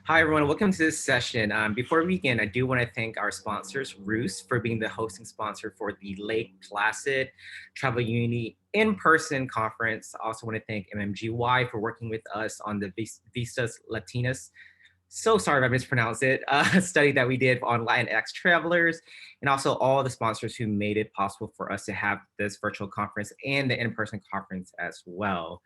Hi, everyone. Welcome to this session. Before we begin, I do want to thank our sponsors, Roos, for being the hosting sponsor for the Lake Placid Travel Unity in-person conference. I also want to thank MMGY for working with us on the Vistas Latinas. So sorry if I mispronounced it. Study that we did on Latinx travelers, and also all the sponsors who made it possible for us to have this virtual conference and the in-person conference as well.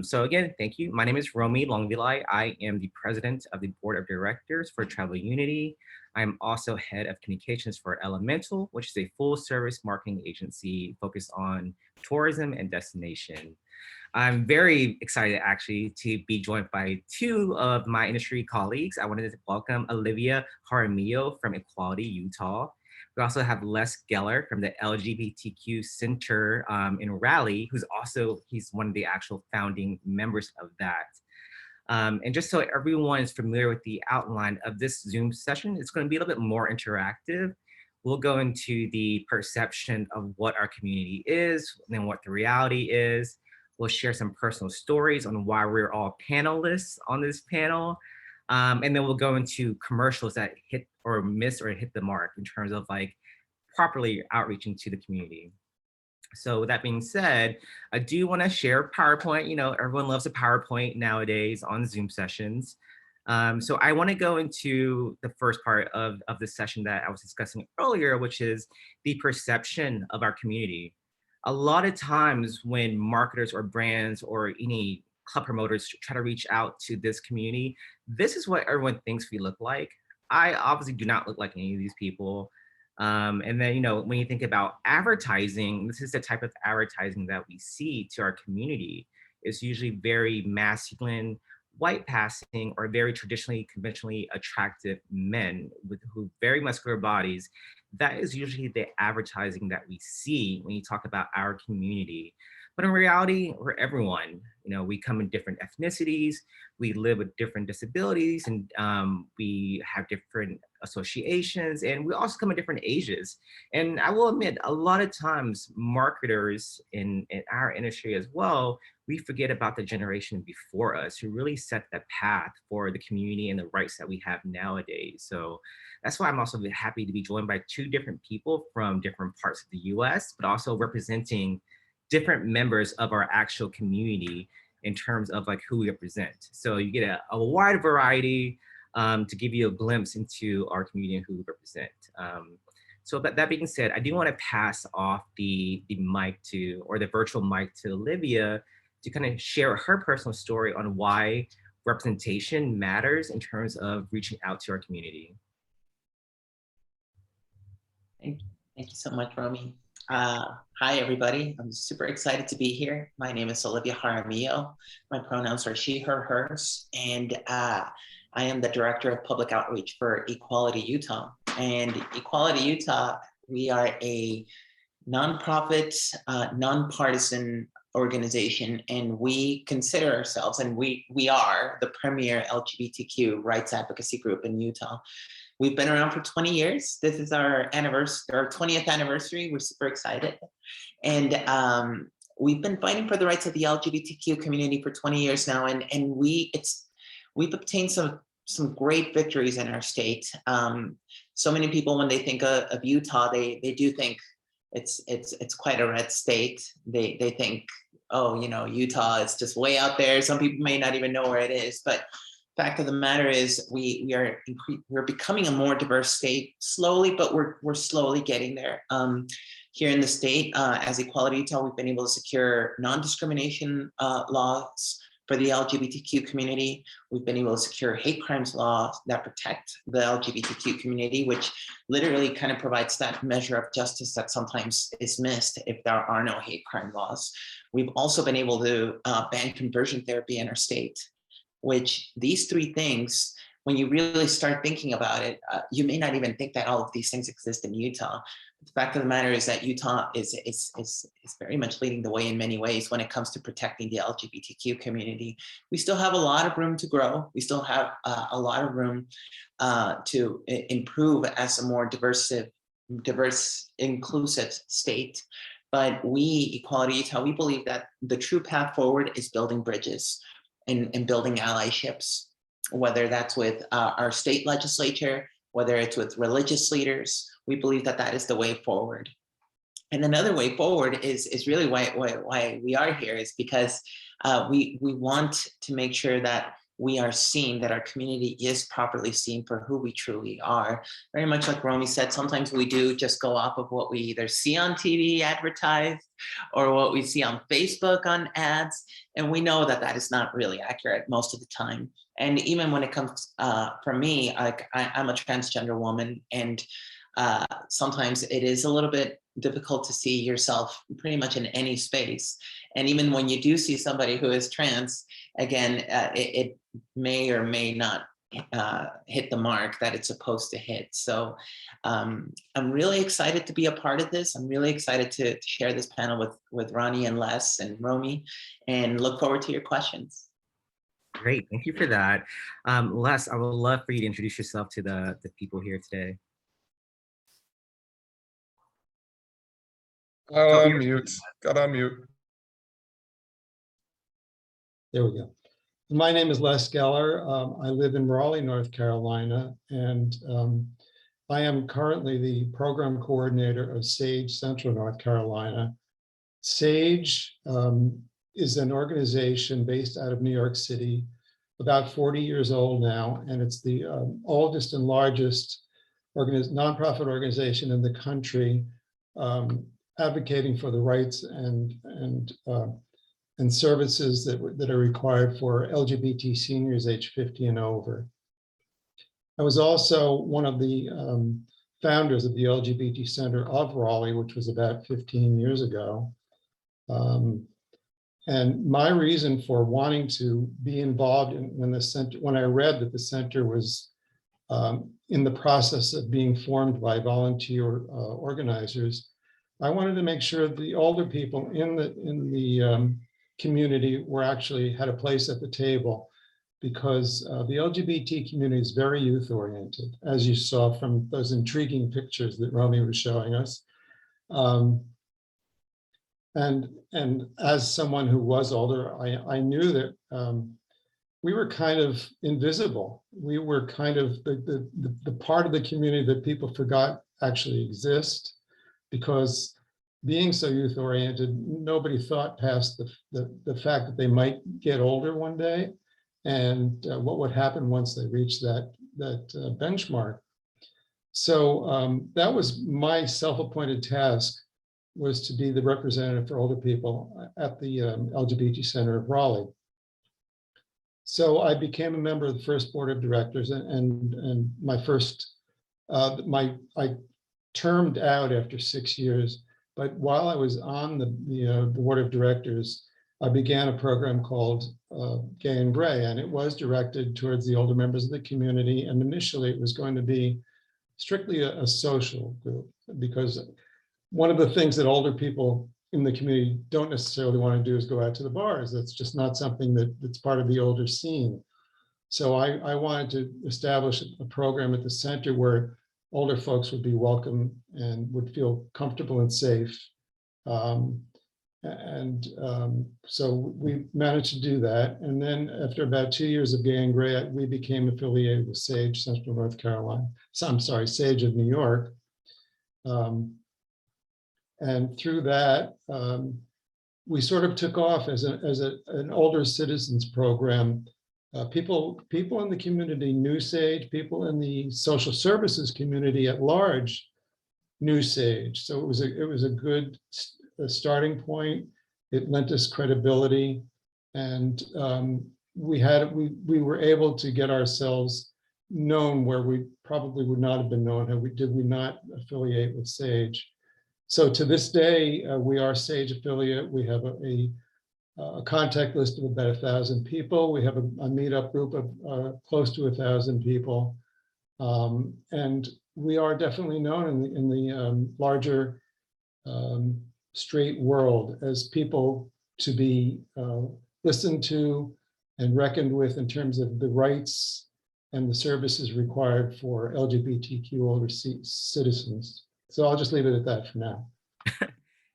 So again, thank you. My name is Romey Louangvilay. I am the president of the board of directors for Travel Unity. I'm also head of communications for Elemental, which is a full service marketing agency focused on tourism and destination. I'm very excited actually to be joined by two of my industry colleagues. I wanted to welcome Olivia Jaramillo from Equality Utah. We also have Les Geller from the LGBTQ Center in Raleigh, he's one of the actual founding members of that. And just so everyone is familiar with the outline of this Zoom session, it's going to be a little bit more interactive. We'll go into the perception of what our community is, and then what the reality is. We'll share some personal stories on why we're all panelists on this panel. And then we'll go into commercials that hit or miss or hit the mark in terms of like properly outreaching to the community. So with that being said, I do want to share PowerPoint. You know, everyone loves a PowerPoint nowadays on Zoom sessions. So I want to go into the first part of the session that I was discussing earlier, which is the perception of our community. A lot of times when marketers or brands or any club promoters try to reach out to this community, this is what everyone thinks we look like. I obviously do not look like any of these people. And then, you know, when you think about advertising, this is the type of advertising that we see to our community. It's usually very masculine, white passing, or very traditionally, conventionally attractive men who very muscular bodies. That is usually the advertising that we see when you talk about our community. But in reality, we're everyone. You know, we come in different ethnicities, we live with different disabilities, and we have different associations, and we also come in different ages. And I will admit, a lot of times, marketers in our industry as well, we forget about the generation before us who really set the path for the community and the rights that we have nowadays. So that's why I'm also happy to be joined by two different people from different parts of the US, but also representing different members of our actual community in terms of like who we represent. So you get a wide variety to give you a glimpse into our community and who we represent. So that being said, I do want to pass off the mic to, or the virtual mic to Olivia to kind of share her personal story on why representation matters in terms of reaching out to our community. Thank you so much, Romey. Hi, everybody. I'm super excited to be here. My name is Olivia Jaramillo. My pronouns are she, her, hers, and I am the Director of Public Outreach for Equality Utah. And Equality Utah, we are a nonprofit, nonpartisan organization, and we consider ourselves, and we are the premier LGBTQ rights advocacy group in Utah. We've been around for 20 years. This is our anniversary, our 20th anniversary. We're super excited. And we've been fighting for the rights of the LGBTQ community for 20 years now. And we've obtained some great victories in our state. So many people, when they think of Utah, they do think it's quite a red state. They think, oh, you know, Utah is just way out there. Some people may not even know where it is, but fact of the matter is we're becoming a more diverse state slowly, but we're slowly getting there. Here in the state, as Equality Utah, we've been able to secure non-discrimination laws for the LGBTQ community. We've been able to secure hate crimes laws that protect the LGBTQ community, which literally kind of provides that measure of justice that sometimes is missed if there are no hate crime laws. We've also been able to ban conversion therapy in our state, which these three things, when you really start thinking about it, you may not even think that all of these things exist in Utah. The fact of the matter is that Utah is very much leading the way in many ways when it comes to protecting the LGBTQ community. We still have a lot of room to grow. We still have a lot of room to improve as a more diverse, inclusive state. But we, Equality Utah, we believe that the true path forward is building bridges and building allyships. whether that's with our state legislature, whether it's with religious leaders. We believe that that is the way forward. And another way forward is really why we are here, is because we want to make sure that we are seen, that our community is properly seen for who we truly are. Very much like Romey said, sometimes we do just go off of what we either see on TV advertised or what we see on Facebook on ads. And we know that that is not really accurate most of the time. And even when it comes, for me, like I'm a transgender woman, and sometimes it is a little bit difficult to see yourself pretty much in any space. And even when you do see somebody who is trans, again, it may or may not hit the mark that it's supposed to hit. So I'm really excited to be a part of this. I'm really excited to share this panel with Ronnie and Les and Romey, and look forward to your questions. Great, thank you for that. Les, I would love for you to introduce yourself to the people here today. On mute. Got on mute. There we go. My name is Les Geller. I live in Raleigh, North Carolina, and I am currently the program coordinator of SAGE Central North Carolina. SAGE is an organization based out of New York City, about 40 years old now, and it's the oldest and largest nonprofit organization in the country, advocating for the rights and services that are required for LGBT seniors age 50 and over. I was also one of the founders of the LGBT Center of Raleigh, which was about 15 years ago. And my reason for wanting to be involved when I read that the center was in the process of being formed by volunteer organizers, I wanted to make sure the older people in the community had a place at the table, because the LGBT community is very youth oriented, as you saw from those intriguing pictures that Romey was showing us. And as someone who was older, I knew that we were kind of invisible. We were kind of the part of the community that people forgot actually exist, because being so youth oriented, nobody thought past the fact that they might get older one day, and what would happen once they reached that benchmark. So that was my self-appointed task, was to be the representative for older people at the LGBT Center of Raleigh. So I became a member of the first board of directors, and my first, I termed out after 6 years. But while I was on the board of directors, I began a program called Gay and Gray, and it was directed towards the older members of the community. And initially, it was going to be strictly a social group, because one of the things that older people in the community don't necessarily want to do is go out to the bars. That's just not something that's part of the older scene. So I wanted to establish a program at the center where older folks would be welcome and would feel comfortable and safe. So we managed to do that. And then after about 2 years of Gay and Gray, we became affiliated with SAGE Central North Carolina. So I'm sorry, SAGE of New York. And through that, we sort of took off as an older citizens program. People in the community knew SAGE, people in the social services community at large knew SAGE. So it was a good starting point. It lent us credibility, and we were able to get ourselves known where we probably would not have been known did we not affiliate with SAGE. So to this day, we are SAGE affiliate. We have a contact list of about 1,000 people. We have a meetup group of close to 1,000 people. And we are definitely known in the larger straight world as people to be listened to and reckoned with in terms of the rights and the services required for LGBTQ older citizens. So I'll just leave it at that for now.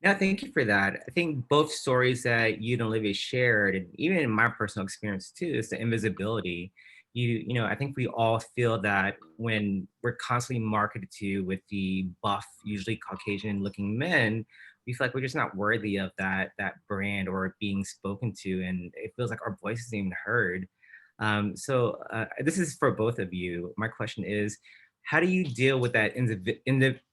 Yeah, thank you for that. I think both stories that you and Olivia shared, and even in my personal experience too, is the invisibility. I think we all feel that when we're constantly marketed to with the buff, usually Caucasian looking men, we feel like we're just not worthy of that brand or being spoken to, and it feels like our voice isn't even heard. So this is for both of you. My question is, how do you deal with that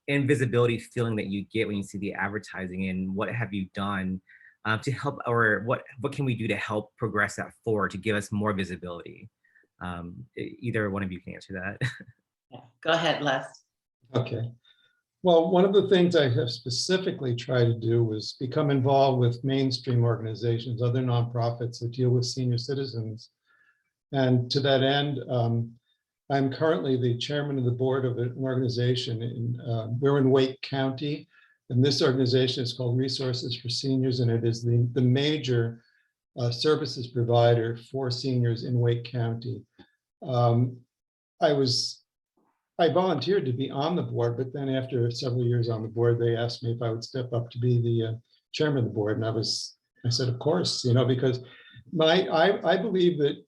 invisibility feeling that you get when you see the advertising, and what have you done to help, or what can we do to help progress that forward to give us more visibility? Either one of you can answer that. Yeah. Go ahead, Les. Okay. Well, one of the things I have specifically tried to do was become involved with mainstream organizations, other nonprofits that deal with senior citizens. And to that end, I'm currently the chairman of the board of an organization we're in Wake County, and this organization is called Resources for Seniors, and it is the major services provider for seniors in Wake County. I volunteered to be on the board, but then after several years on the board, they asked me if I would step up to be the chairman of the board, and I said, of course, because I believe that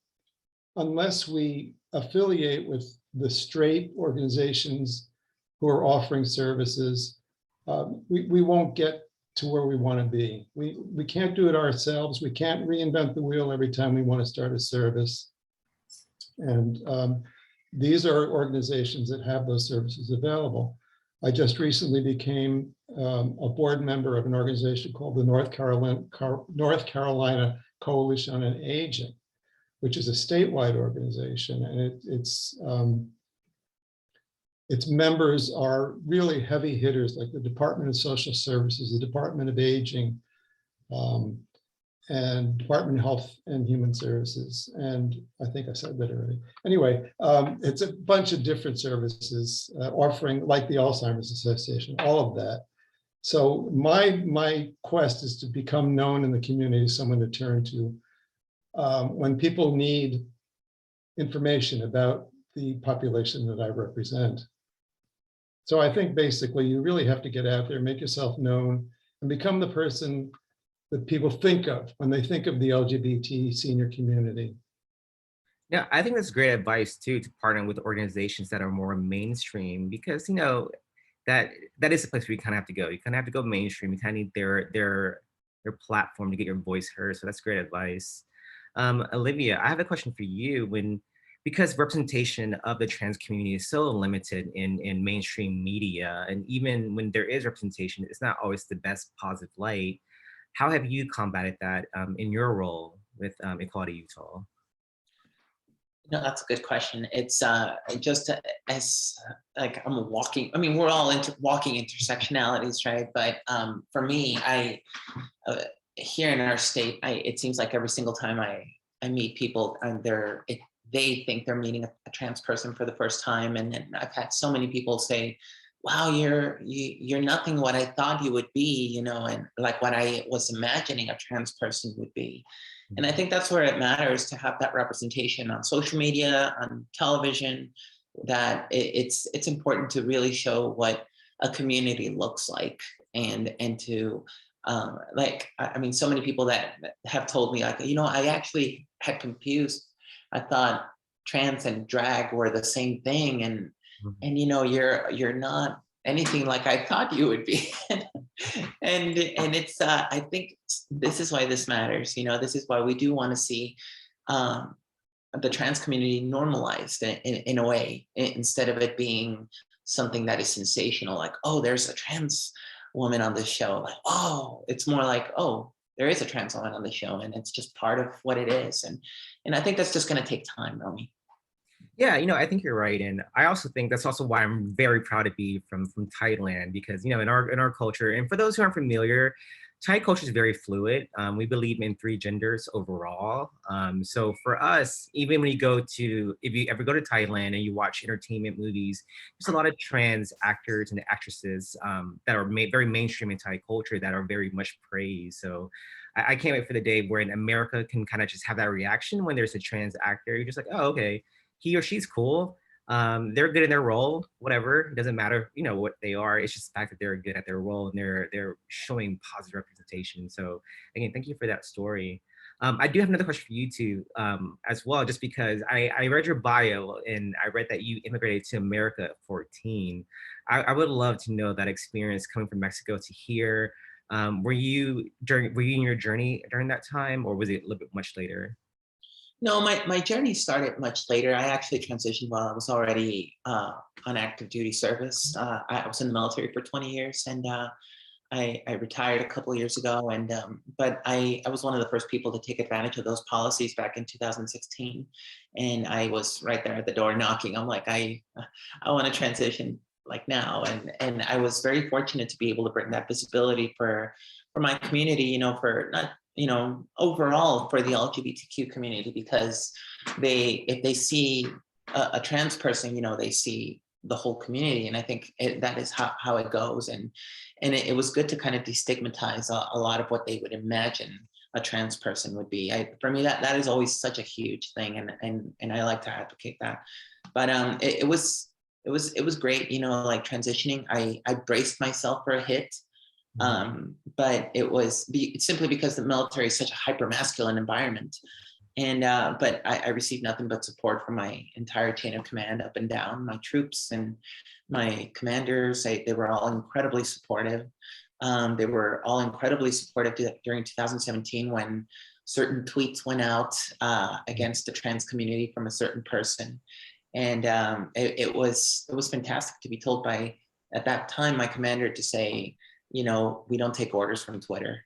unless we affiliate with the straight organizations who are offering services, we won't get to where we want to be. We can't do it ourselves. We can't reinvent the wheel every time we want to start a service. And these are organizations that have those services available. I just recently became a board member of an organization called the North Carolina Coalition on Aging, which is a statewide organization, and its members are really heavy hitters, like the Department of Social Services, the Department of Aging, and Department of Health and Human Services. And I think I said that already. Anyway, it's a bunch of different services offering, like the Alzheimer's Association, all of that. So my quest is to become known in the community, someone to turn to when people need information about the population that I represent. So I think basically you really have to get out there, make yourself known, and become the person that people think of when they think of the LGBT senior community. Yeah, I think that's great advice too, to partner with organizations that are more mainstream, because that is the place where you kind of have to go. You kind of have to go mainstream. You kind of need their platform to get your voice heard. So that's great advice. Olivia, I have a question for you. Because representation of the trans community is so limited in mainstream media, and even when there is representation, it's not always the best positive light. How have you combated that in your role with Equality Utah? No, that's a good question. It's just as like I'm walking. I mean, we're all walking intersectionalities, right? But for me, here in our state, it seems like every single time I meet people, they think they're meeting a trans person for the first time, and I've had so many people say, "Wow, you're nothing what I thought you would be," and like what I was imagining a trans person would be. And I think that's where it matters to have that representation on social media, on television, that it's important to really show what a community looks like, and to I mean, so many people that have told me, like, I actually had confused. I thought trans and drag were the same thing, and you're not anything like I thought you would be. and it's I think this is why this matters. This is why we do want to see the trans community normalized in a way, instead of it being something that is sensational, like, oh, there's a trans woman on this show. Like, oh, it's more like, oh, there is a trans woman on the show, and it's just part of what it is. And I think that's just going to take time, Romey. Yeah, I think you're right, and I also think that's also why I'm very proud to be from Thailand, because in our culture, and for those who aren't familiar, Thai culture is very fluid. We believe in 3 genders overall. So for us, even when if you ever go to Thailand and you watch entertainment movies, there's a lot of trans actors and actresses that are very mainstream in Thai culture that are very much praised. So I can't wait for the day where in America can kind of just have that reaction when there's a trans actor. You're just like, oh, okay, he or she's cool. They're good in their role, whatever. It doesn't matter, what they are. It's just the fact that they're good at their role and they're showing positive representation. So again, thank you for that story. I do have another question for you too, as well, just because I read your bio and I read that you immigrated to America at 14. I would love to know that experience coming from Mexico to here. Were you in your journey during that time, or was it a little bit much later? No, my journey started much later. I actually transitioned while I was already on active duty service. I was in the military for 20 years, and I retired a couple of years ago. And but I was one of the first people to take advantage of those policies back in 2016, and I was right there at the door knocking. I'm like, I want to transition like now, and I was very fortunate to be able to bring that visibility for my community. You know, for not overall for the LGBTQ community, because if they see a trans person, they see the whole community. And I think that is how it goes. And it was good to kind of destigmatize a lot of what they would imagine a trans person would be. For me, that is always such a huge thing. And I like to advocate that. But it was great, like transitioning. I braced myself for a hit. But it was simply because the military is such a hyper masculine environment. And but I received nothing but support from my entire chain of command up and down, my troops and my commanders. They were all incredibly supportive. They were all incredibly supportive during 2017 when certain tweets went out against the trans community from a certain person. And it was fantastic to be told by, at that time, my commander to say, we don't take orders from Twitter,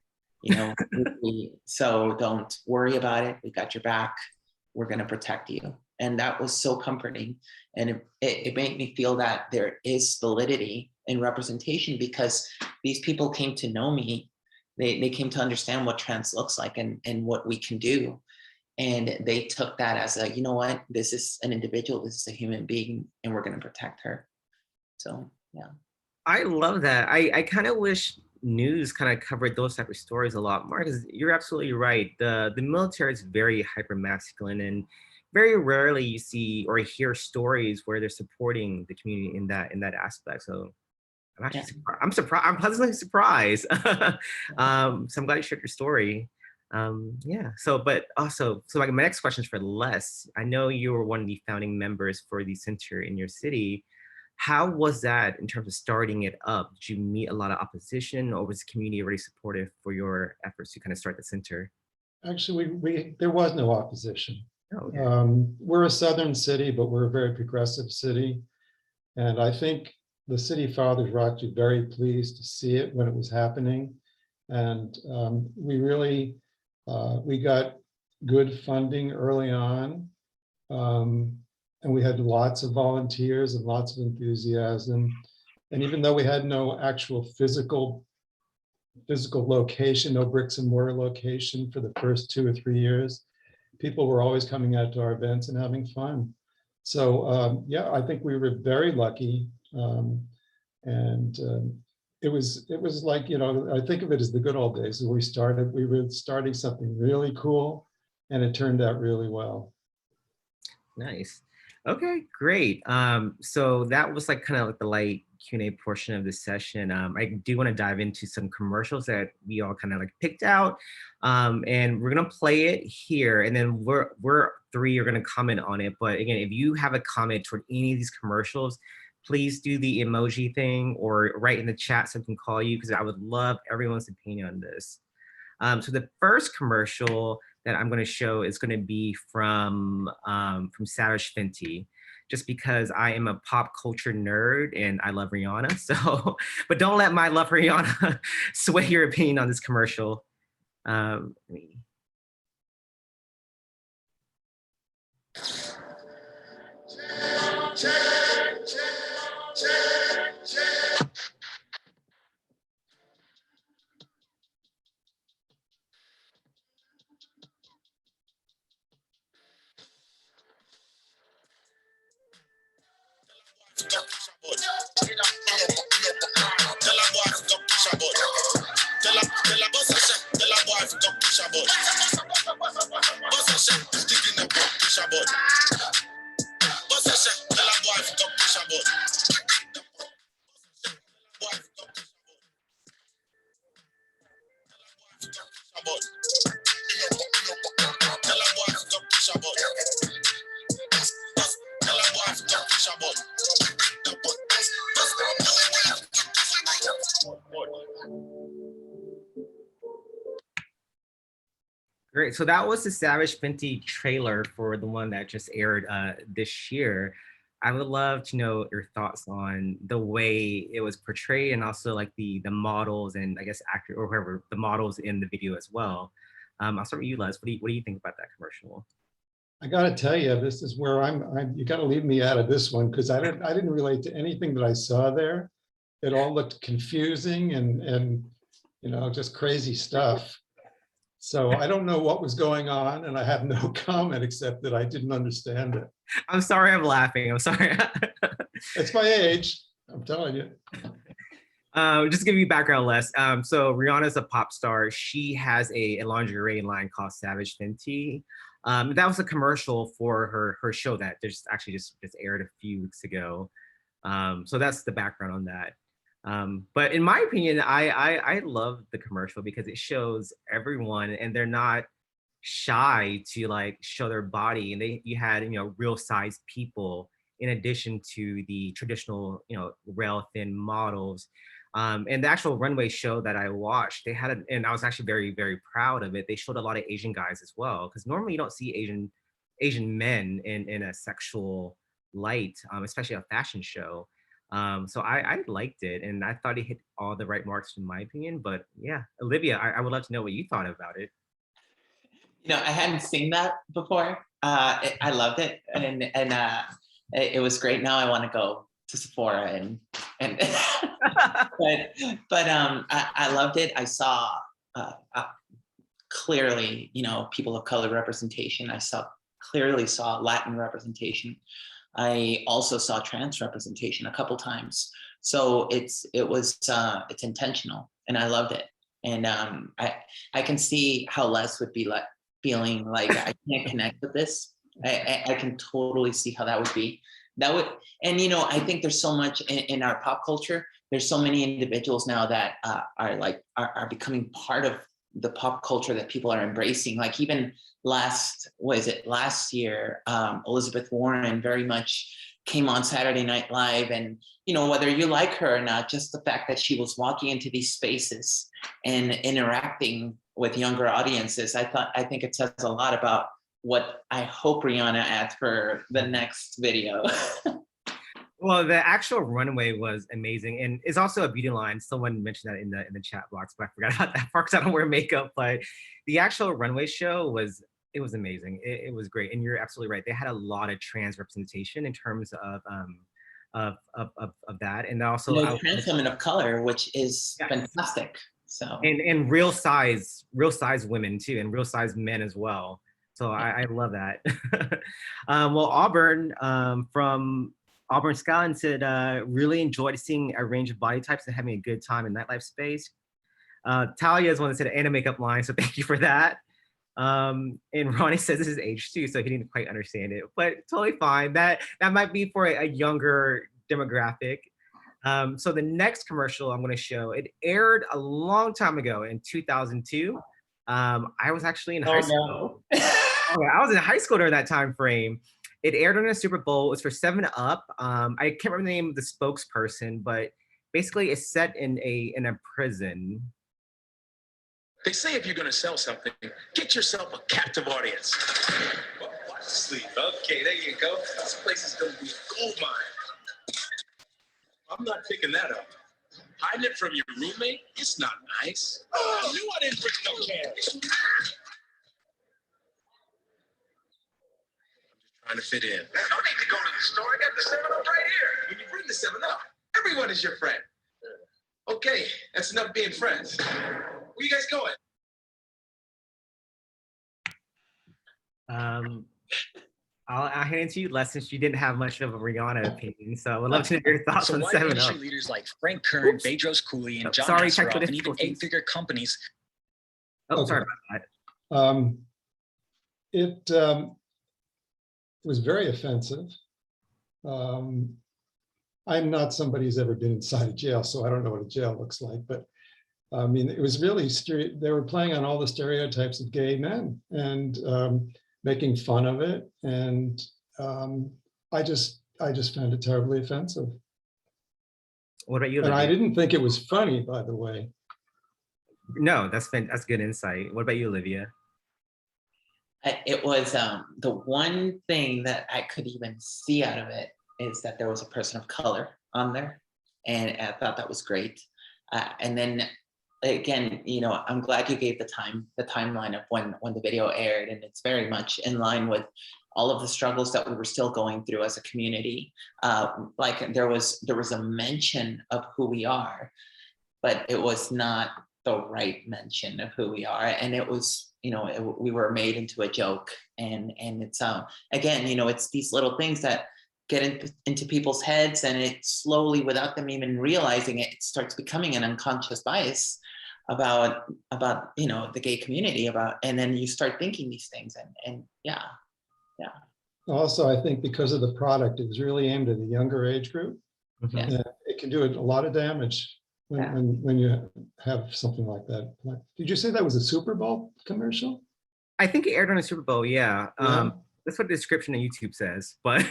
so don't worry about it. We got your back. We're going to protect you. And that was so comforting. And it made me feel that there is validity in representation, because these people came to know me. They came to understand what trans looks like and what we can do. And they took that as a, what, this is an individual, this is a human being, and we're going to protect her. So, yeah. I love that. I kind of wish news kind of covered those type of stories a lot more, because you're absolutely right. The military is very hyper masculine, and very rarely you see or hear stories where they're supporting the community in that aspect. So I'm actually I'm surprised. I'm pleasantly surprised. So I'm glad you shared your story. Yeah. So, but also, so like my next question is for Les. I know you were one of the founding members for the center in your city. How was that in terms of starting it up? Did you meet a lot of opposition, or was the community already supportive for your efforts to kind of start the center? Actually, there was no opposition. Oh, okay. We're a southern city, but we're a very progressive city. And I think the city fathers were actually very pleased to see it when it was happening. And we really, we got good funding early on. And we had lots of volunteers and lots of enthusiasm. And even though we had no actual physical location, no bricks and mortar location for the first 2 or 3 years, people were always coming out to our events and having fun. So yeah, I think we were very lucky. It was like, I think of it as the good old days. We were starting something really cool, and it turned out really well. Nice. Okay, great. So that was like kind of like the light Q&A portion of this session. I do want to dive into some commercials that we all kind of like picked out, and we're gonna play it here, and then we're three are gonna comment on it. But again, if you have a comment toward any of these commercials, please do the emoji thing or write in the chat so I can call you, because I would love everyone's opinion on this. So the first commercial that I'm going to show is going to be from Savage Fenty, just because I am a pop culture nerd and I love Rihanna. So, but don't let my love for Rihanna sway your opinion on this commercial. Let me... Great. So that was the Savage Fenty trailer for the one that just aired this year. I would love to know your thoughts on the way it was portrayed and also like the models and I guess actor or whoever the models in the video as well. I'll start with you, Les. What do you think about that commercial? I got to tell you, this is where you got to leave me out of this one because I didn't relate to anything that I saw there. It all looked confusing and you know, just crazy stuff. So I don't know what was going on, and I have no comment except that I didn't understand it. I'm sorry, I'm laughing. I'm sorry. It's my age, I'm telling you. Just to give you background, Les. So Rihanna's a pop star. She has a lingerie line called Savage Fenty. That was a commercial for her show that just aired a few weeks ago. So that's the background on that. But in my opinion, I love the commercial because it shows everyone and they're not shy to like show their body, and you had, you know, real size people in addition to the traditional, you know, rail thin models. And the actual runway show that I watched, they had and I was actually very, very proud of it. They showed a lot of Asian guys as well, because normally you don't see Asian men in a sexual light, especially a fashion show. So I liked it, and I thought it hit all the right marks in my opinion. But yeah, Olivia, I would love to know what you thought about it. You know, I hadn't seen that before. I loved it, and it was great. Now I want to go to Sephora and but I loved it. I saw clearly, you know, people of color representation. I clearly saw Latin representation. I also saw trans representation a couple times. So it's intentional, and I loved it. And I can see how Les would be like feeling like I can't connect with this. I can totally see how that would be. And you know, I think there's so much in our pop culture. There's so many individuals now that are becoming part of the pop culture that people are embracing. Like even last year, Elizabeth Warren very much came on Saturday Night Live, and you know, whether you like her or not, just the fact that she was walking into these spaces and interacting with younger audiences, I think it says a lot about what I hope Rihanna adds for the next video. Well, the actual runway was amazing, and it's also a beauty line. Someone mentioned that in the chat box, but I forgot about that part because I don't wear makeup. But the actual runway show was amazing. It was great, and you're absolutely right. They had a lot of trans representation in terms of that, and also trans women of color, which is fantastic. So and real size women too, and real size men as well. So I love that. Well, Auburn from Auburn Scotland said, really enjoyed seeing a range of body types and having a good time in nightlife space. Talia is one that said and a makeup line, so thank you for that. And Ronnie says this is age 2, so he didn't quite understand it, but totally fine. That might be for a younger demographic. So the next commercial I'm going to show, it aired a long time ago in 2002. I was actually in high school. Okay, I was in high school during that time frame. It aired on a Super Bowl. It's for 7-Up. I can't remember the name of the spokesperson, but basically it's set in a prison. They say if you're going to sell something, get yourself a captive audience. Well, watch the sleeve. Okay, there you go. This place is going to be a gold mine. I'm not picking that up. Hiding it from your roommate? It's not nice. Oh, I knew I didn't bring no cash. I'm just trying to fit in. No need to go to the store. I got the 7-Up right here. When you bring the 7-Up, everyone is your friend. Okay, that's enough being friends. Where you guys going? I'll hand it to you, Les, since you didn't have much of a Rihanna opinion. So I would love to know your thoughts on 7-Up. Industry leaders like Frank Kern, Bedros Cooley, and John Nasseroff, and even 8-figure companies. Oh, sorry about that. It was very offensive. I'm not somebody who's ever been inside a jail, so I don't know what a jail looks like, but I mean, it was really, they were playing on all the stereotypes of gay men. And making fun of it. And I just found it terribly offensive. What about you, And Olivia? I didn't think it was funny, by the way. No, that's good insight. What about you, Olivia? It was the one thing that I could even see out of it is that there was a person of color on there, and I thought that was great. And then again, you know, I'm glad you gave the timeline of when the video aired, and it's very much in line with all of the struggles that we were still going through as a community. Like there was a mention of who we are, but it was not the right mention of who we are, and it was, you know, we were made into a joke, and it's again, you know, it's these little things that get into people's heads, and it slowly, without them even realizing it, it starts becoming an unconscious bias about you know, the gay community, and then you start thinking these things, and yeah. Also, I think because of the product, it was really aimed at a younger age group. Mhm. And it can do a lot of damage when you have something like that. Did you say that was a Super Bowl commercial? I think it aired on a Super Bowl. Yeah. Yeah. That's what the description on YouTube says. But,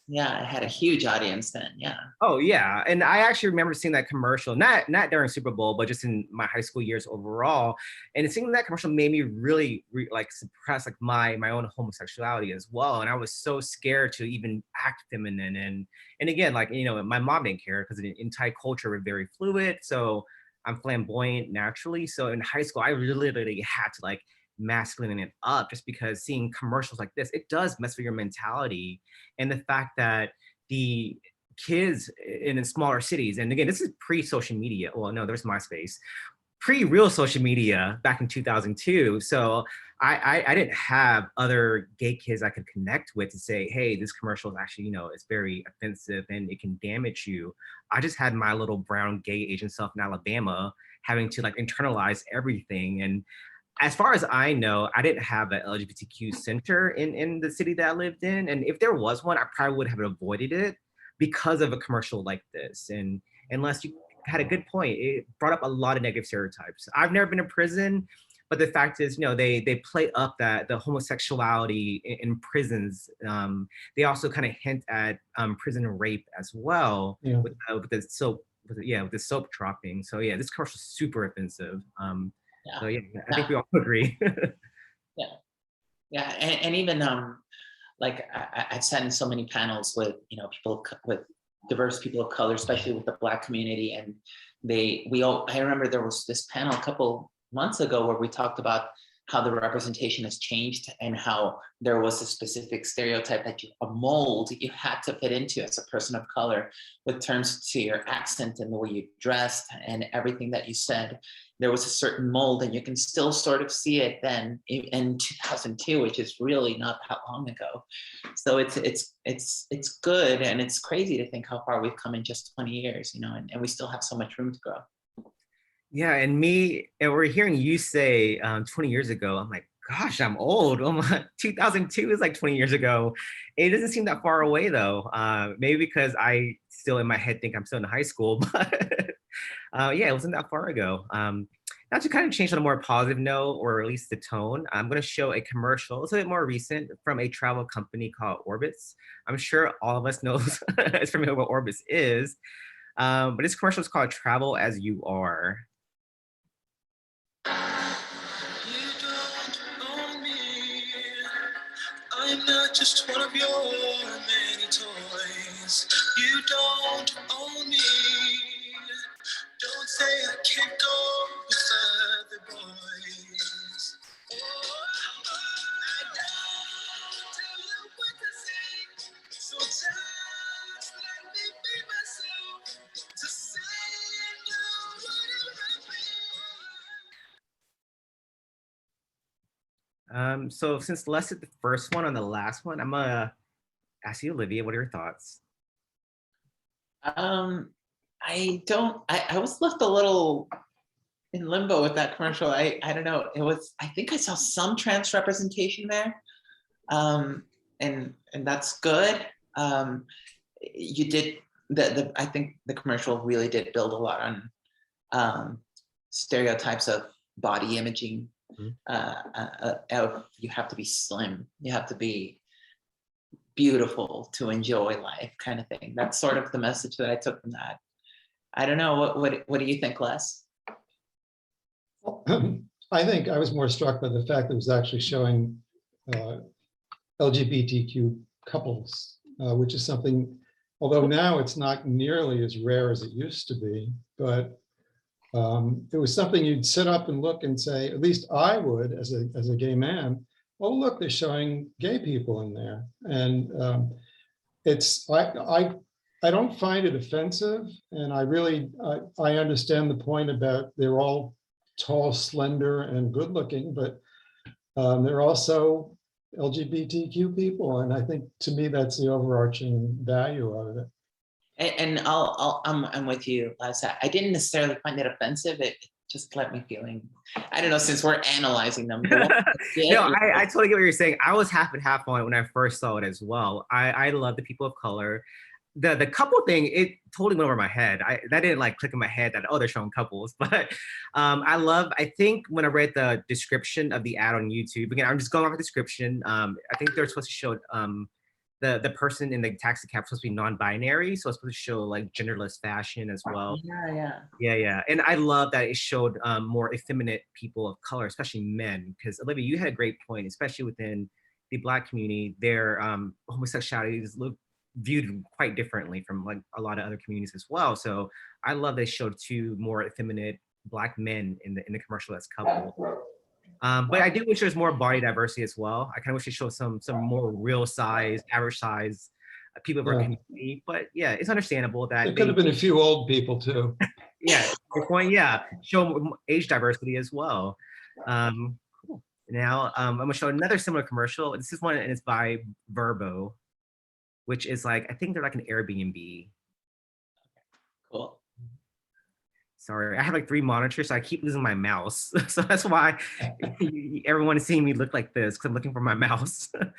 Yeah, it had a huge audience then. Yeah. Oh yeah, and I actually remember seeing that commercial, not during Super Bowl, but just in my high school years overall. And seeing that commercial made me really like suppress like my own homosexuality as well. And I was so scared to even act feminine. And again, like, you know, my mom didn't care because in Thai culture we're very fluid. So I'm flamboyant naturally. So in high school, I literally had to like masculine it up, just because seeing commercials like this, it does mess with your mentality. And the fact that the kids in smaller cities, and again, this is pre-social media. Well, no, there's MySpace, pre-real social media back in 2002. So I didn't have other gay kids I could connect with to say, hey, this commercial is actually, you know, it's very offensive and it can damage you. I just had my little brown gay Asian self in Alabama having to like internalize everything. And as far as I know, I didn't have an LGBTQ center in the city that I lived in. And if there was one, I probably would have avoided it because of a commercial like this. And unless you had a good point, it brought up a lot of negative stereotypes. I've never been in prison, but the fact is, you know, they play up that the homosexuality in prisons. They also kind of hint at prison rape as well, Yeah. with the soap, with the soap dropping. So yeah, this commercial is super offensive. Yeah. So yeah, I think we all agree. Yeah, and even like I've sat in so many panels with, you know, people with diverse people of color, especially with the Black community, and I remember there was this panel a couple months ago where we talked about how the representation has changed and how there was a specific stereotype that a mold you had to fit into as a person of color with terms to your accent and the way you dressed and everything that you said. There was a certain mold, and you can still sort of see it then in 2002, which is really not that long ago. So it's good, and it's crazy to think how far we've come in just 20 years, you know, and we still have so much room to grow. Yeah, and we're hearing you say 20 years ago, I'm like, gosh, I'm old. Oh my, 2002 is like 20 years ago. It doesn't seem that far away though. Maybe because I still in my head think I'm still in high school, but yeah, it wasn't that far ago. Now to kind of change on a more positive note, or at least the tone, I'm going to show a commercial. It's a bit more recent from a travel company called Orbitz. I'm sure all of us knows is familiar with what Orbitz is, but this commercial is called Travel as You Are. You don't own me. I'm not just one of your many toys. You don't own me. Don't say I can't go with other boys. Oh, I don't tell you what to say. So just let me be myself. To say no, whatever I feel. So since Les did the first one on the last one, I'm gonna ask you, Olivia, what are your thoughts? I was left a little in limbo with that commercial. I don't know. I think I saw some trans representation there. And that's good. You did I think the commercial really did build a lot on stereotypes of body imaging You have to be slim. You have to be beautiful to enjoy life, kind of thing. That's sort of the message that I took from that. I don't know, what do you think, Les? I think I was more struck by the fact that it was actually showing LGBTQ couples, which is something, although now it's not nearly as rare as it used to be, but it was something you'd sit up and look and say, at least I would, as a gay man, oh, look, they're showing gay people in there. And I don't find it offensive. And I understand the point about they're all tall, slender, and good looking, but they're also LGBTQ people. And I think, to me, that's the overarching value of it. And I'm with you, Les. I didn't necessarily find it offensive. It just left me feeling, I don't know, since we're analyzing them. No, I totally get what you're saying. I was half and half on it when I first saw it as well. I love the people of color. The couple thing, it totally went over my head. That didn't like click in my head that, oh, they're showing couples. But I think when I read the description of the ad on YouTube, again, I'm just going off the description. I think they're supposed to show the person in the taxi cab supposed to be non-binary, so it's supposed to show like genderless fashion as well. Yeah. And I love that it showed more effeminate people of color, especially men, because Olivia, you had a great point, especially within the Black community, their homosexuality is viewed quite differently from like a lot of other communities as well. So I love they showed two more effeminate Black men in the commercial as couple. But I do wish there's more body diversity as well. I kind of wish it showed some more real size, average size people of our community. But yeah, it's understandable that there could have been a few old people too. Yeah, good point. Yeah, show age diversity as well. Cool. Now I'm gonna show another similar commercial. This is one, and it's by Verbo, which is like, I think they're like an Airbnb. Cool. Sorry, I have like 3 monitors, so I keep losing my mouse. So that's why everyone is seeing me look like this, because I'm looking for my mouse. Try it.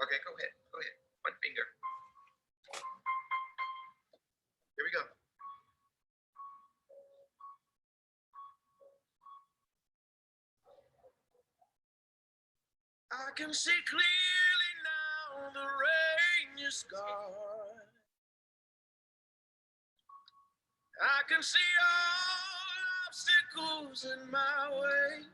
Okay, go ahead. One finger. Here we go. I can see clearly now the rain you scarred. I can see all obstacles in my way.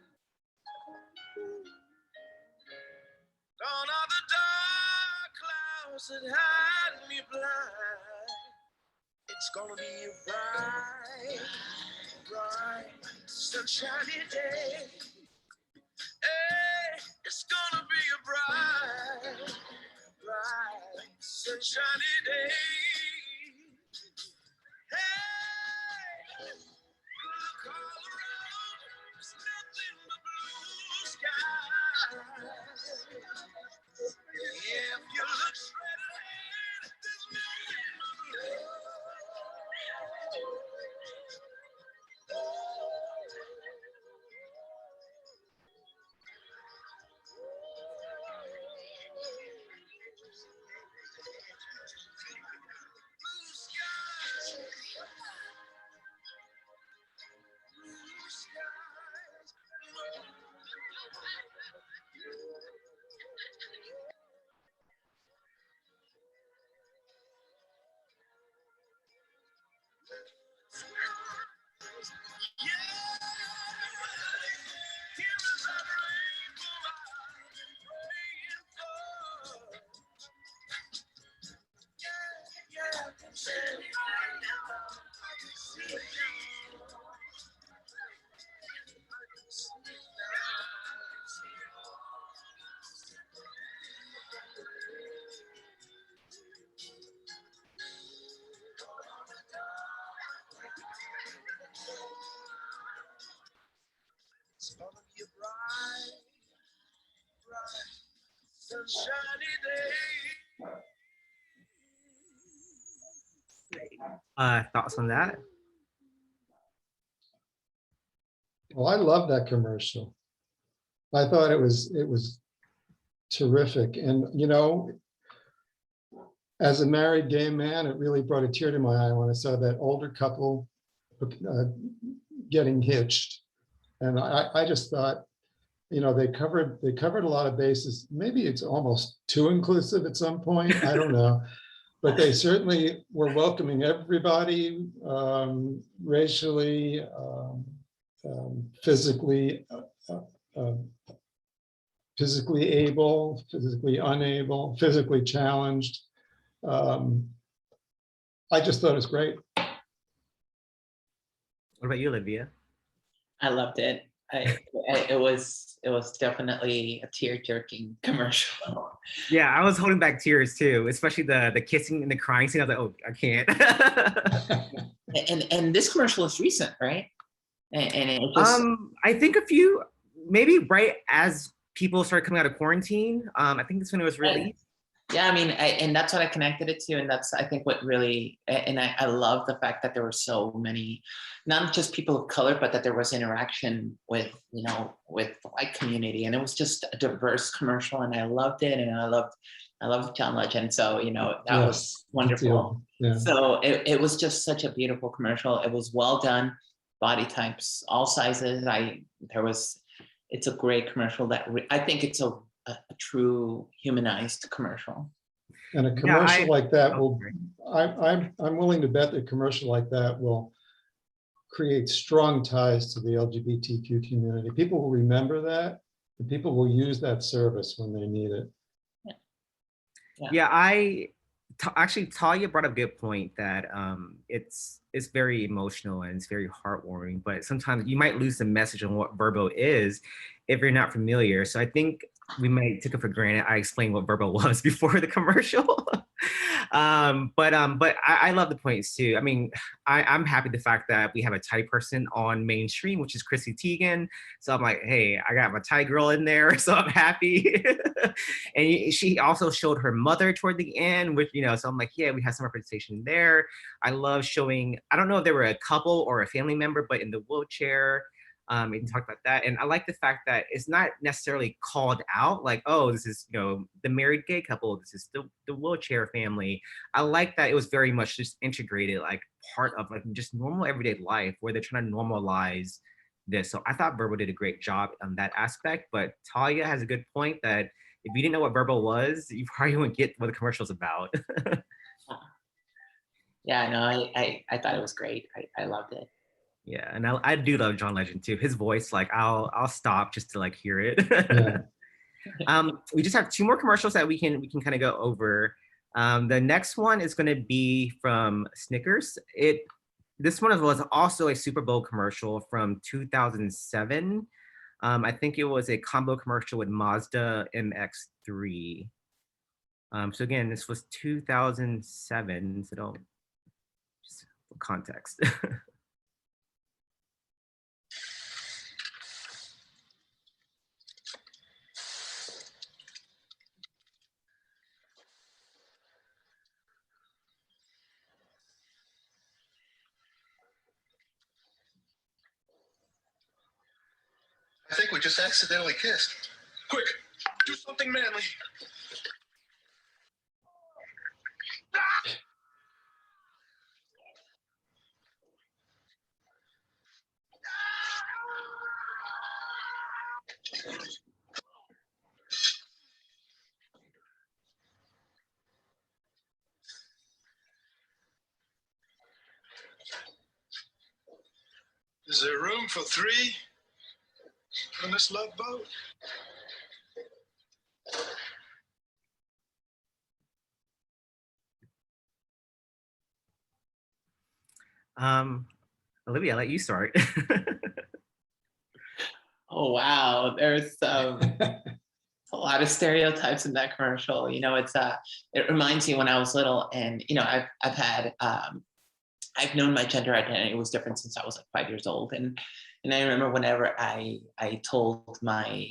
Gone are the dark clouds that hide me blind. It's gonna be a bright, sunshiny day. Hey, it's gonna be a bright, sunshiny day. Hey, look all around, there's nothing but blue skies. If you look straight ahead, there's nothing but blue. It's gonna be a bright, sunshiny day. Thoughts on that? Well, I love that commercial. I thought it was terrific. And, you know, as a married gay man, it really brought a tear to my eye when I saw that older couple getting hitched. And I just thought, you know, they covered a lot of bases. Maybe it's almost too inclusive at some point. I don't know. But they certainly were welcoming everybody, racially, physically, physically able, physically unable, physically challenged. I just thought it was great. What about you, Olivia? I loved it. It was definitely a tear-jerking commercial. Yeah, I was holding back tears too, especially the kissing and the crying scene. I was like, oh, I can't. And this commercial is recent, right? And it just I think a few, maybe right as people started coming out of quarantine. I think that's when it was released. Yeah, I mean, and that's what I connected it to, and that's, I think, what really, and I love the fact that there were so many, not just people of color, but that there was interaction with, you know, with the white community, and it was just a diverse commercial, and I loved it, and I loved John Legend, so, you know, that was wonderful. Yeah. So it was just such a beautiful commercial. It was well done, body types, all sizes. It's a great commercial that I think it's a true humanized commercial. And a commercial like that will, I'm willing to bet that a commercial like that will create strong ties to the LGBTQ community. People will remember that, and people will use that service when they need it. Yeah, actually, Talia brought up a good point that it's very emotional and it's very heartwarming, but sometimes you might lose the message on what Verbo is if you're not familiar. So I think we might take it for granted. I explained what Verbo was before the commercial. But I love the points too. I mean, I'm happy the fact that we have a Thai person on mainstream, which is Chrissy Teigen. So I'm like, hey, I got my Thai girl in there, so I'm happy. And she also showed her mother toward the end, which, you know, so I'm like, yeah, we have some representation there. I love showing, I don't know if they were a couple or a family member, but in the wheelchair. And talk about that. And I like the fact that it's not necessarily called out like, oh, this is, you know, the married gay couple, this is the wheelchair family. I like that it was very much just integrated, like part of like just normal everyday life where they're trying to normalize this. So I thought Verbo did a great job on that aspect, but Talia has a good point that if you didn't know what Verbo was, you probably wouldn't get what the commercial's about. Yeah, no, I thought it was great. I loved it. Yeah, and I do love John Legend too. His voice, like I'll stop just to like hear it. Yeah. We just have two more commercials that we can kind of go over. The next one is going to be from Snickers. This one was also a Super Bowl commercial from 2007. I think it was a combo commercial with Mazda MX-3. So again, this was 2007. So don't just for context. I think we just accidentally kissed. Quick, do something manly. Is there room for three on this love boat? Olivia, I'll let you start. Oh wow, there's a lot of stereotypes in that commercial. You know, it reminds me when I was little, and you know, I've known my gender identity was different since I was like 5 years old, and I remember whenever I told my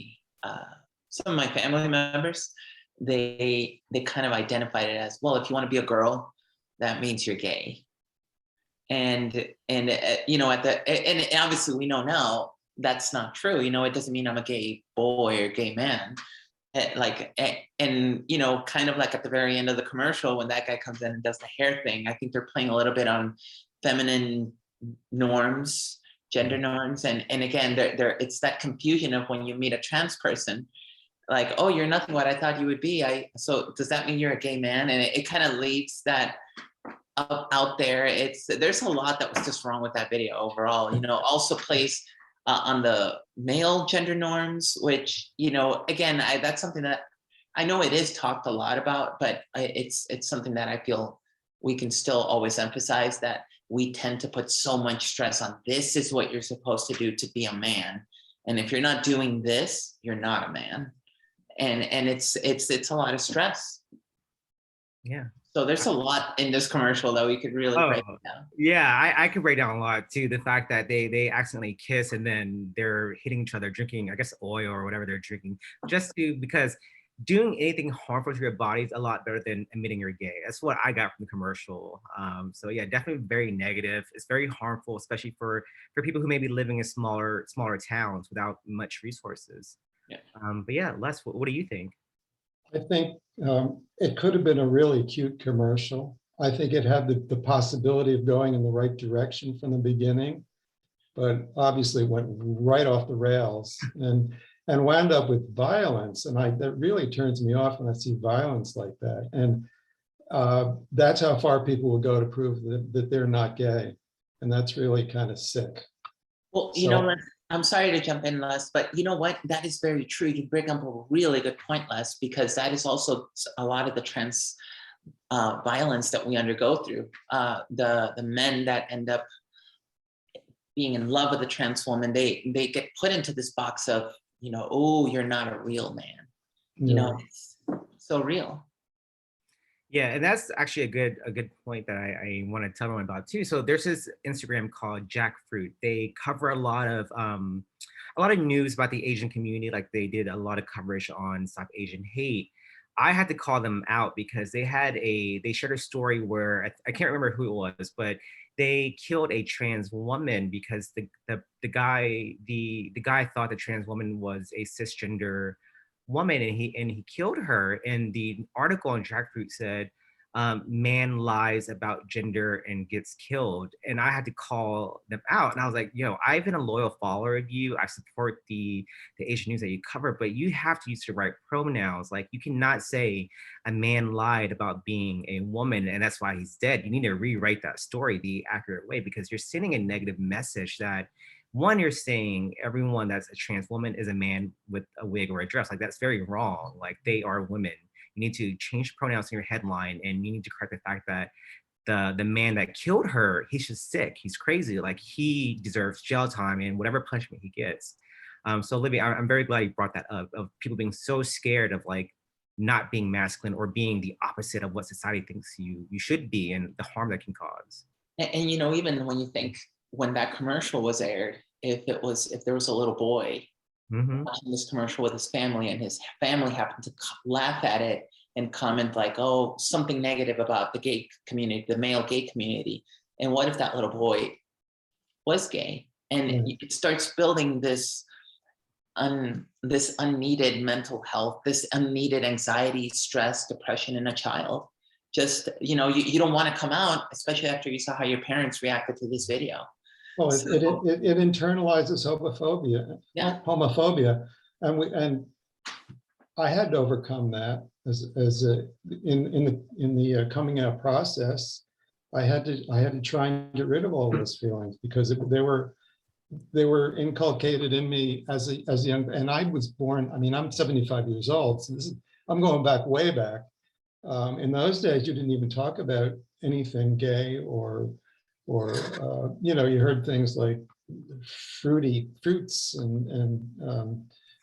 some of my family members, they kind of identified it as, well, if you want to be a girl, that means you're gay. And you know, and obviously we know now that's not true. You know, it doesn't mean I'm a gay boy or gay man. And you know, kind of like at the very end of the commercial when that guy comes in and does the hair thing, I think they're playing a little bit on feminine norms, gender norms, and again, it's that confusion of when you meet a trans person, like, oh, you're nothing what I thought you would be. So does that mean you're a gay man? And it kind of leaves that out there. There's a lot that was just wrong with that video overall. You know, also plays on the male gender norms, which, you know, again, that's something that I know it is talked a lot about, but it's something that I feel we can still always emphasize, that we tend to put so much stress on, this is what you're supposed to do to be a man. And if you're not doing this, you're not a man. And it's a lot of stress. Yeah. So there's a lot in this commercial that we could really break down. Yeah, I could break down a lot too. The fact that they accidentally kiss and then they're hitting each other, drinking, I guess, oil or whatever they're drinking, because doing anything harmful to your body is a lot better than admitting you're gay. That's what I got from the commercial. So yeah, definitely very negative. It's very harmful, especially for people who may be living in smaller towns without much resources. Yeah. But yeah, Les, what do you think? I think it could have been a really cute commercial. I think it had the possibility of going in the right direction from the beginning, but obviously went right off the rails and wound up with violence. And that really turns me off when I see violence like that. And that's how far people will go to prove that they're not gay. And that's really kind of sick. Well, you know, I'm sorry to jump in, Les, but you know what? That is very true. You bring up a really good point, Les, because that is also a lot of the trans violence that we undergo through. The men that end up being in love with a trans woman, they get put into this box of, you know, oh, you're not a real man. You know, it's so real. Yeah, and that's actually a good point that I want to tell everyone about too. So there's this Instagram called Jackfruit. They cover a lot of news about the Asian community. Like they did a lot of coverage on Stop Asian Hate. I had to call them out because they shared a story where I can't remember who it was, but they killed a trans woman because the guy thought the trans woman was a cisgender woman, and he killed her. And the article on Jackfruit said, man lies about gender and gets killed. And I had to call them out. And I was like, I've been a loyal follower of you. I support the Asian news that you cover, but you have to use the right pronouns. Like, you cannot say a man lied about being a woman and that's why he's dead. You need to rewrite that story the accurate way, because you're sending a negative message that, one, you're saying everyone that's a trans woman is a man with a wig or a dress. Like, that's very wrong. Like, they are women. You need to change pronouns in your headline, and you need to correct the fact that the man that killed her, he's just sick. He's crazy. Like, he deserves jail time and whatever punishment he gets. So Olivia, I'm very glad you brought that up, of people being so scared of like not being masculine or being the opposite of what society thinks you should be, and the harm that can cause. And you know, even when you think, when that commercial was aired, if there was a little boy watching this commercial with his family, and his family happened to laugh at it and comment like, oh, something negative about the gay community, the male gay community. And what if that little boy was gay? And it starts building this unneeded mental health, this unneeded anxiety, stress, depression in a child. Just, you know, you don't want to come out, especially after you saw how your parents reacted to this video. Well, it internalizes homophobia, and I had to overcome that in the coming out process. I had to try and get rid of all those feelings, because they were inculcated in me as a young, and I was born. I mean, I'm 75 years old, so I'm going way back. In those days, you didn't even talk about anything gay or you know, you heard things like fruits and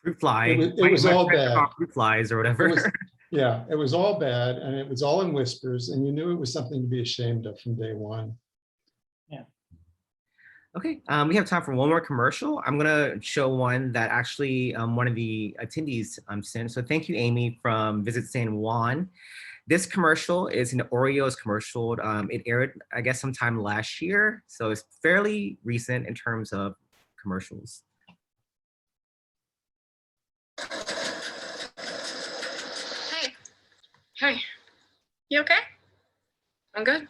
fruit fly. It was all bad. Fruit flies or whatever. It was all bad, and it was all in whispers, and you knew it was something to be ashamed of from day one. Yeah. Okay, we have time for one more commercial. I'm gonna show one that actually one of the attendees sent. So thank you, Amy from Visit San Juan. This commercial is an Oreos commercial. It aired, I guess, sometime last year. So it's fairly recent in terms of commercials. Hey, you okay? I'm good.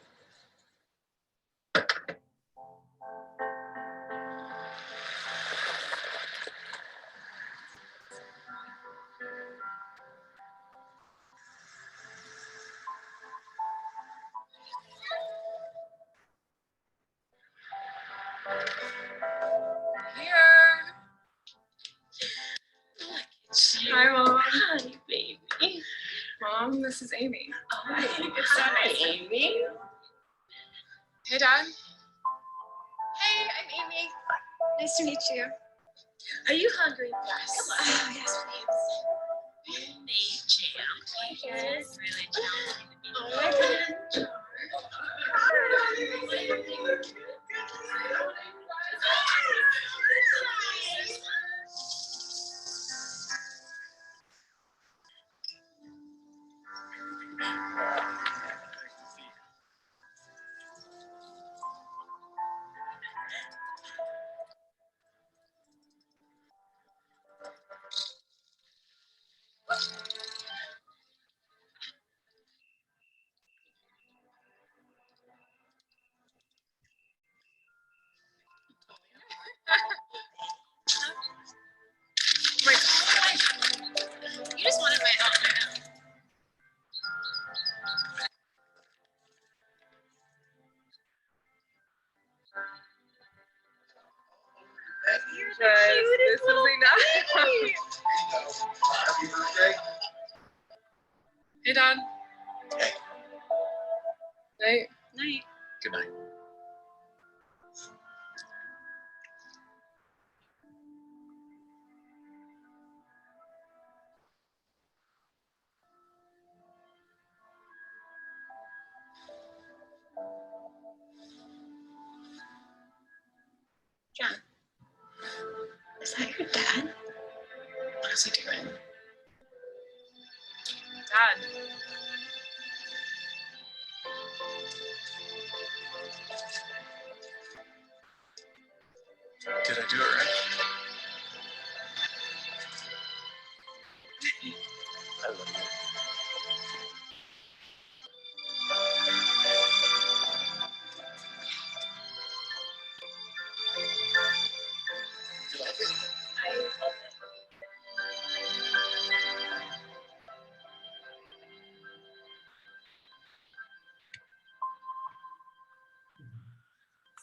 Here. Hi, Mom. Hi, baby. Mom, this is Amy. Oh, hi, Amy. Hey, Dad. Hey, I'm Amy. Nice to meet you. Are you hungry? Yes. Oh, yes, please. Hey, jam. Yes, really challenging. Oh, my goodness. You just wanted my help. You're the cutest little baby. Hey, Dad. Night. Night. Good night. John, is that your dad? What is he doing? Dad. Did I do it right? I love you. You like it?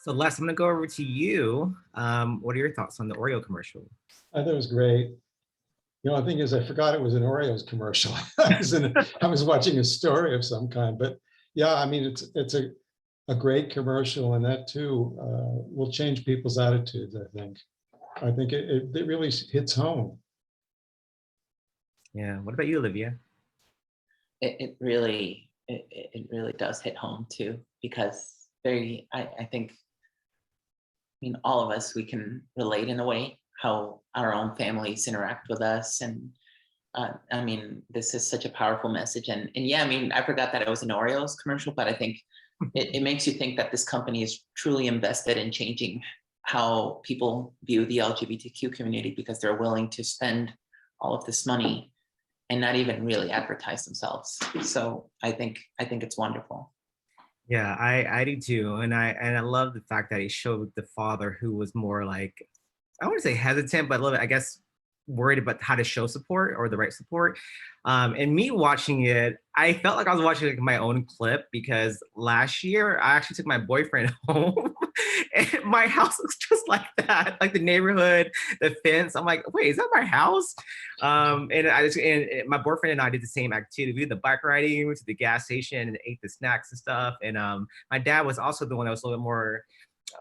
So Les, I'm gonna go over to you. What are your thoughts on the Oreo commercial? I thought it was great. The only thing is I forgot it was an Oreos commercial. I was watching a story of some kind, but yeah, I mean, it's a great commercial, and that too will change people's attitudes, I think. I think it really hits home. Yeah, what about you, Olivia? It really does hit home too, because I think, I mean, all of us, we can relate in a way how our own families interact with us. And I mean, this is such a powerful message. And yeah, I mean, I forgot that it was an Oreos commercial, but I think it makes you think that this company is truly invested in changing how people view the LGBTQ community, because they're willing to spend all of this money and not even really advertise themselves. So I think it's wonderful. Yeah, I do too, and I love the fact that he showed the father who was more like, I wouldn't say hesitant, but a little bit, I guess, worried about how to show support or the right support. And me watching it, I felt like I was watching like my own clip, because last year I actually took my boyfriend home and my house looks just like that, like the neighborhood, the fence. I'm like, wait, is that my house? And my boyfriend and I did the same activity. We did the bike riding, we went to the gas station and ate the snacks and stuff. And my dad was also the one that was a little bit more,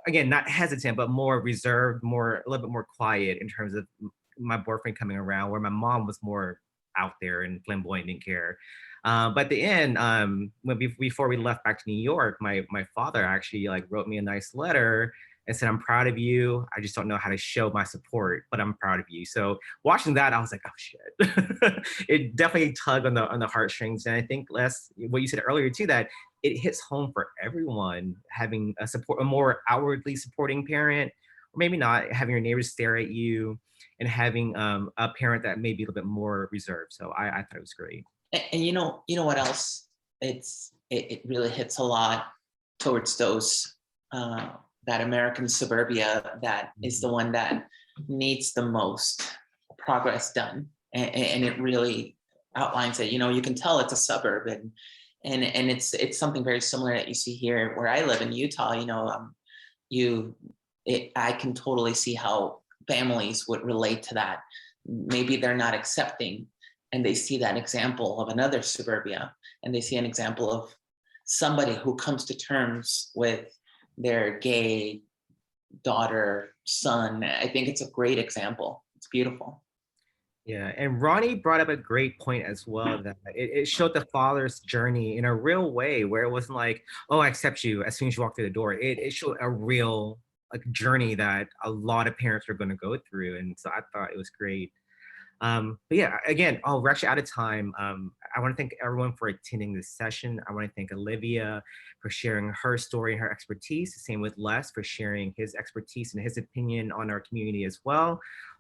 again, not hesitant, but more reserved, a little bit more quiet in terms of my boyfriend coming around, where my mom was more out there and flamboyant, didn't care. But at the end, before we left back to New York, my father actually like wrote me a nice letter and said, "I'm proud of you. I just don't know how to show my support, but I'm proud of you." So watching that, I was like, "Oh shit!" It definitely tugged on the heartstrings, and I think Les, what you said earlier too, that it hits home for everyone, having a more outwardly supporting parent, or maybe not, having your neighbors stare at you, and having a parent that may be a little bit more reserved. So I thought it was great. And you know what else? It really hits a lot towards those that American suburbia that is the one that needs the most progress done, and it really outlines it. You can tell it's a suburb, and it's something very similar that you see here where I live in Utah. I can totally see how families would relate to that. Maybe they're not accepting, and they see that example of another suburbia, and they see an example of somebody who comes to terms with their gay daughter, son. I think it's a great example. It's beautiful. Yeah, and Ronnie brought up a great point as well, that it showed the father's journey in a real way, where it wasn't like, oh, I accept you as soon as you walk through the door. It showed a real journey that a lot of parents are going to go through, and so I thought it was great. But yeah, again, we're actually out of time. I want to thank everyone for attending this session. I want to thank Olivia for sharing her story and her expertise. Same with Les for sharing his expertise and his opinion on our community as well.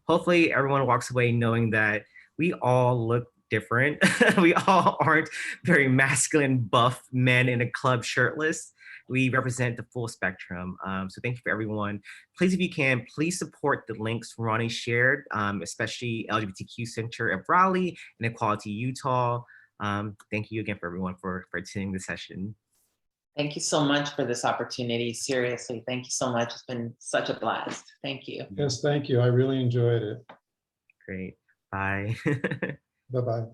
Hopefully everyone walks away knowing that we all look different. We all aren't very masculine, buff men in a club shirtless. We represent the full spectrum. So thank you for everyone. Please, if you can, please support the links Ronnie shared, especially LGBTQ Center of Raleigh and Equality Utah. Thank you again for everyone for attending the session. Thank you so much for this opportunity. Seriously, thank you so much. It's been such a blast. Thank you. Yes, thank you. I really enjoyed it. Great. Bye. Bye-bye.